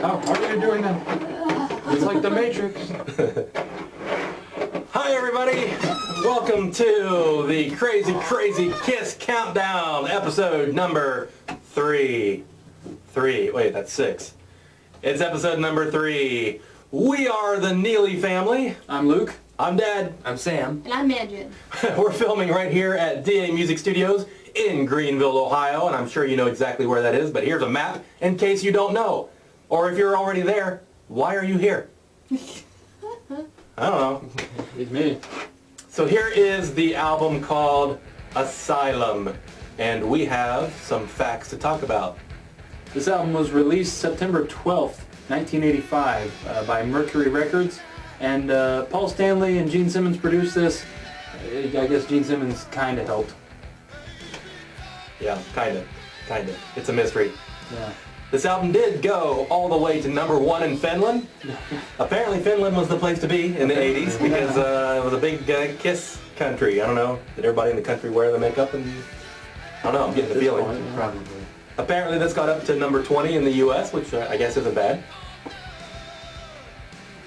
How are you doing that? It's like the Matrix. Hi everybody! Welcome to the Crazy Kiss Countdown, episode number 3. Wait, that's 6. It's episode number 3. We are the Nealeigh family. I'm Luke. I'm Dad. I'm Sam. And I'm Manjin. We're filming right here at DA Music Studios in Greenville, Ohio, and I'm sure you know exactly where that is, but here's a map in case you don't know. Or if you're already there, why are you here? I don't know. It's me. So here is the album called Asylum, and we have some facts to talk about. This album was released September 12th, 1985 by Mercury Records, and Paul Stanley and Gene Simmons produced this. I guess Gene Simmons kind of helped. Yeah, kind of. It's a mystery. Yeah. This album did go all the way to number 1 in Finland. Apparently Finland was the place to be in the 80s because it was a big Kiss country. I don't know. Did everybody in the country wear the makeup? And I don't know. I'm getting the feeling. Probably. Apparently this got up to number 20 in the U.S., which I guess isn't bad.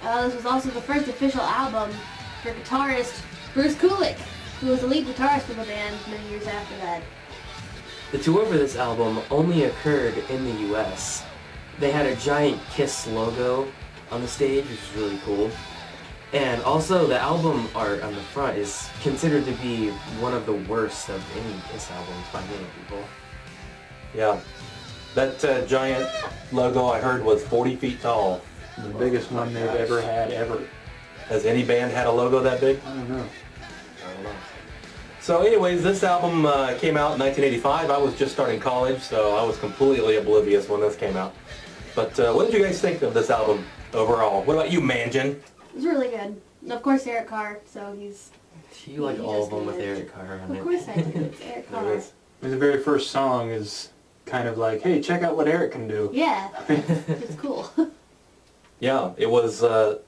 This was also the first official album for guitarist Bruce Kulick, who was the lead guitarist for the band many years after that. The tour for this album only occurred in the US. They had a giant Kiss logo on the stage, which is really cool. And also the album art on the front is considered to be one of the worst of any Kiss albums by many people. Yeah. That giant logo I heard was 40 feet tall. The biggest one they've ever had, ever. Has any band had a logo that big? I don't know. I don't know. So anyways, this album came out in 1985. I was just starting college, so I was completely oblivious when this came out. But what did you guys think of this album overall? What about you, Manjin? It was really good. And of course Eric Carr, so he's... You like He all just of them with did. Eric Carr on it. Of course I did. It's Eric There Carr. it is. The very first song is kind of like, hey, check out what Eric can do. Yeah, it's cool. Yeah, it was a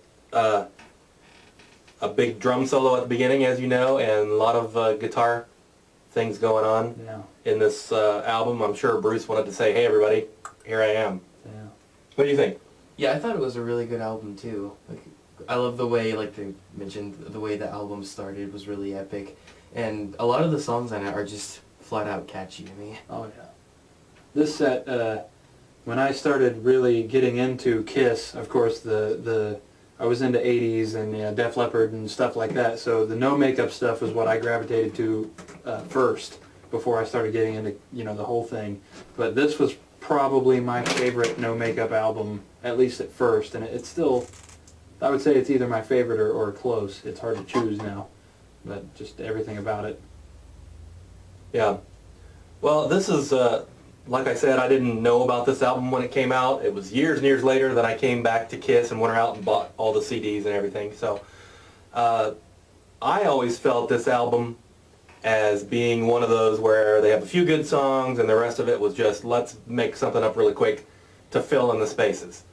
big drum solo at the beginning, as you know, and a lot of guitar things going on Yeah. in this album. I'm sure Bruce wanted to say, hey everybody, here I am. Yeah. What do you think? Yeah, I thought it was a really good album too. Like, I love the way, like they mentioned, the way the album started was really epic. And a lot of the songs on it are just flat out catchy to me. Oh yeah. This set, when I started really getting into Kiss, of course I was into 80s and Def Leppard and stuff like that, so the no makeup stuff was what I gravitated to first before I started getting into the whole thing. But this was probably my favorite no makeup album, at least at first, and it's still, I would say it's either my favorite or close. It's hard to choose now, but just everything about it. Yeah. Well, this is, like I said, I didn't know about this album when it came out. It was years and years later that I came back to Kiss and went out and bought all the CDs and everything. So I always felt this album as being one of those where they have a few good songs and the rest of it was just let's make something up really quick to fill in the spaces.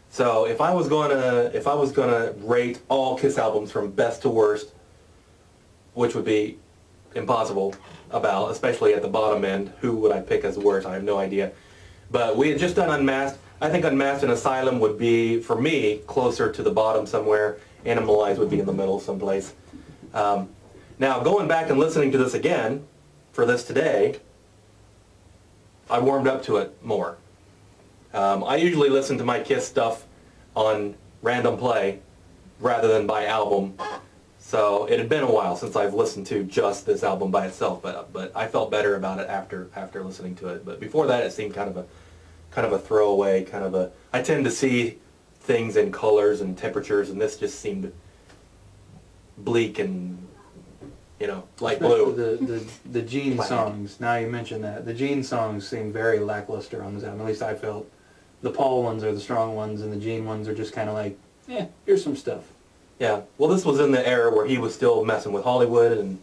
So if I was gonna rate all Kiss albums from best to worst, which would be impossible about, especially at the bottom end, who would I pick as worst? I have no idea. But we had just done Unmasked. I think Unmasked and Asylum would be, for me, closer to the bottom somewhere. Animalized would be in the middle someplace. Now, going back and listening to this again, for this today, I warmed up to it more. I usually listen to my Kiss stuff on random play rather than by album. So it had been a while since I've listened to just this album by itself, but I felt better about it after listening to it. But before that, it seemed kind of a throwaway, I tend to see things in colors and temperatures, and this just seemed bleak and light blue. The Gene Black. songs. Now you mentioned that the Gene songs seem very lackluster on this album. At least I felt. The Paul ones are the strong ones, and the Gene ones are just kind of like, here's some stuff. Yeah, well, this was in the era where he was still messing with Hollywood, and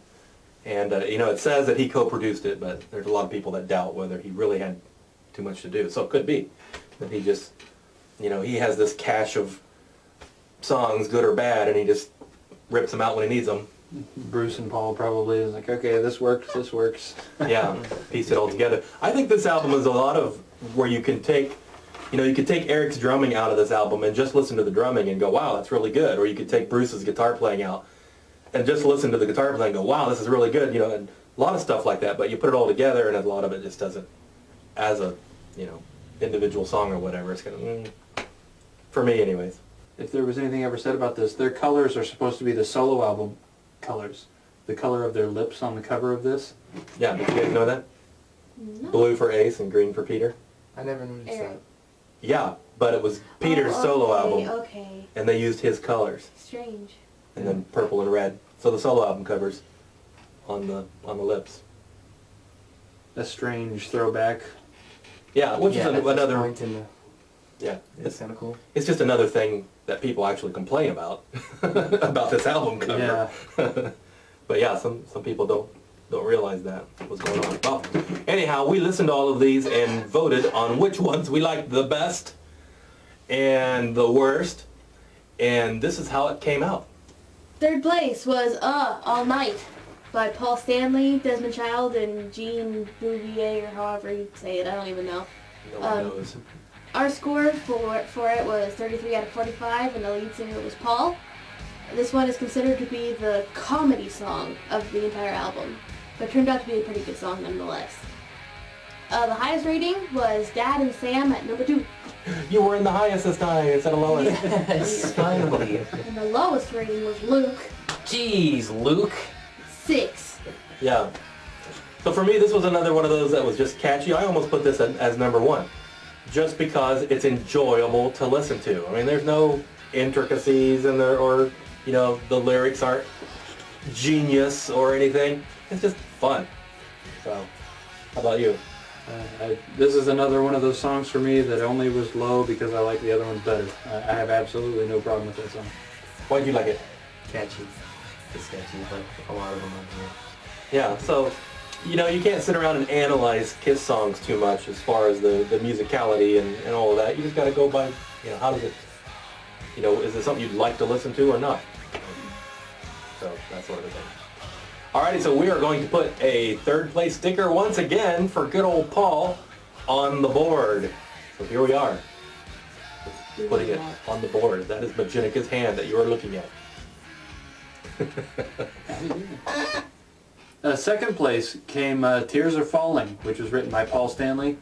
it says that he co-produced it, but there's a lot of people that doubt whether he really had too much to do. So it could be that he just, he has this cache of songs, good or bad, and he just rips them out when he needs them. Bruce and Paul probably is like, okay, this works. Yeah, piece it all together. I think this album is a lot of where you can take You know, you could take Eric's drumming out of this album and just listen to the drumming and go, wow, that's really good. Or you could take Bruce's guitar playing out and just listen to the guitar playing and go, wow, this is really good. You know, and a lot of stuff like that. But you put it all together and a lot of it just doesn't, as a, you know, individual song or whatever. It's kind of, for me anyways. If there was anything ever said about this, their colors are supposed to be the solo album colors. The color of their lips on the cover of this. Yeah, did you guys know that? No. Blue for Ace and green for Peter. I never noticed Eric. that. Yeah, but it was Peter's Oh, solo okay, album, Okay. and they used his colors, Strange. and then purple and red. So the solo album covers on the lips. A strange throwback. Yeah, which Yeah, is at this another. point in Yeah, it's kind of cool. it's just another thing that people actually complain about about this album cover. Yeah. But yeah, some people don't realize that what's going on. Well, anyhow, we listened to all of these and voted on which ones we liked the best and the worst, and this is how it came out. Third place was All Night by Paul Stanley, Desmond Child, and Jean Bouvier, or however you say it. I don't even know. No one knows. Our score for it was 33 out of 45, and the lead singer was Paul. This one is considered to be the comedy song of the entire album, but it turned out to be a pretty good song nonetheless. The highest rating was Dad and Sam at number 2. You were in the highest this time instead of lowest. Yes, finally. And the lowest rating was Luke, Jeez, Luke. 6. Yeah. So for me, this was another one of those that was just catchy. I almost put this as number 1, just because it's enjoyable to listen to. I mean, there's no intricacies in there, or you know, the lyrics aren't genius or anything. It's just fun. So, how about you? This is another one of those songs for me that only was low because I like the other ones better. I have absolutely no problem with that song. Why'd you like it? Catchy. It's catchy, like a lot of them on here. Yeah, so, you know, you can't sit around and analyze Kiss songs too much as far as the musicality and all of that. You just gotta go by, you know, how does it, you know, is it something you'd like to listen to or not? So, that sort of thing. Alrighty, so we are going to put a third place sticker once again for good old Paul on the board. So here we are, putting it on the board. That is Magenica's hand that you are looking at. Second place came Tears Are Falling, which was written by Paul Stanley.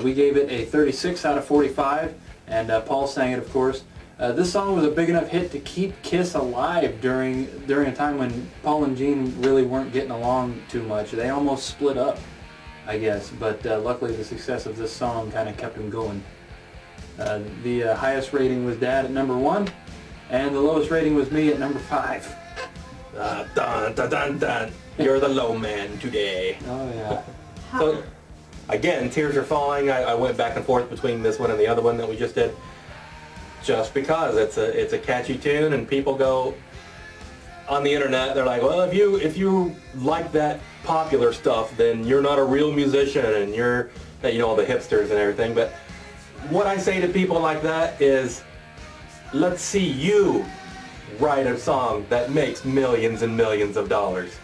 We gave it a 36 out of 45, and Paul sang it, of course. This song was a big enough hit to keep Kiss alive during a time when Paul and Gene really weren't getting along too much. They almost split up, I guess, but luckily the success of this song kind of kept them going. The highest rating was Dad at number 1, and the lowest rating was me at number 5. Dun, dun, dun, dun. You're the low man today. Oh yeah. So, again, Tears Are Falling. I went back and forth between this one and the other one that we just did, just because it's a catchy tune, and people go on the internet. They're like, well, if you like that popular stuff, then you're not a real musician, and you're, you know, all the hipsters and everything. But what I say to people like that is, let's see you write a song that makes millions and millions of dollars.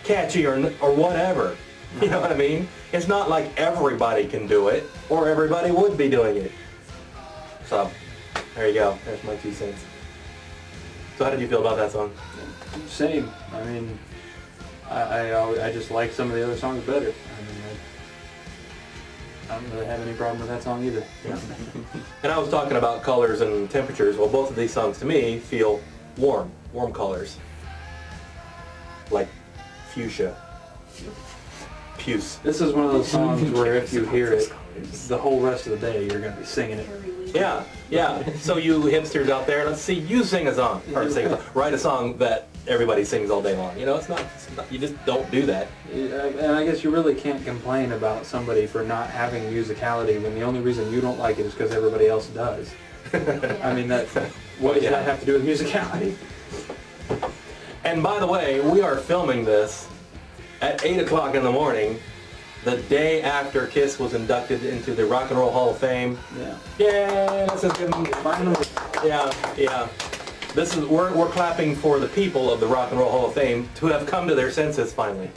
Catchy or whatever. You know what I mean? It's not like everybody can do it, or everybody would be doing it. So, there you go. There's my 2 cents. So how did you feel about that song? Same. I mean, I just like some of the other songs better. I don't really have any problem with that song either. Yeah. And I was talking about colors and temperatures. Well, both of these songs to me feel warm colors. Like fuchsia. Puce. This is one of those songs where if you hear it, the whole rest of the day you're going to be singing it. Yeah, yeah. So you hipsters out there, let's see you sing a song. Or sing a song. Write a song that everybody sings all day long. You know, it's not you just don't do that. And I guess you really can't complain about somebody for not having musicality when the only reason you don't like it is because everybody else does. I mean, what does that have to do with musicality? And by the way, we are filming this at 8 o'clock in the morning, the day after Kiss was inducted into the Rock and Roll Hall of Fame. Yeah. Yay! This is good. Finally. Yeah. This is we're clapping for the people of the Rock and Roll Hall of Fame to have come to their senses finally.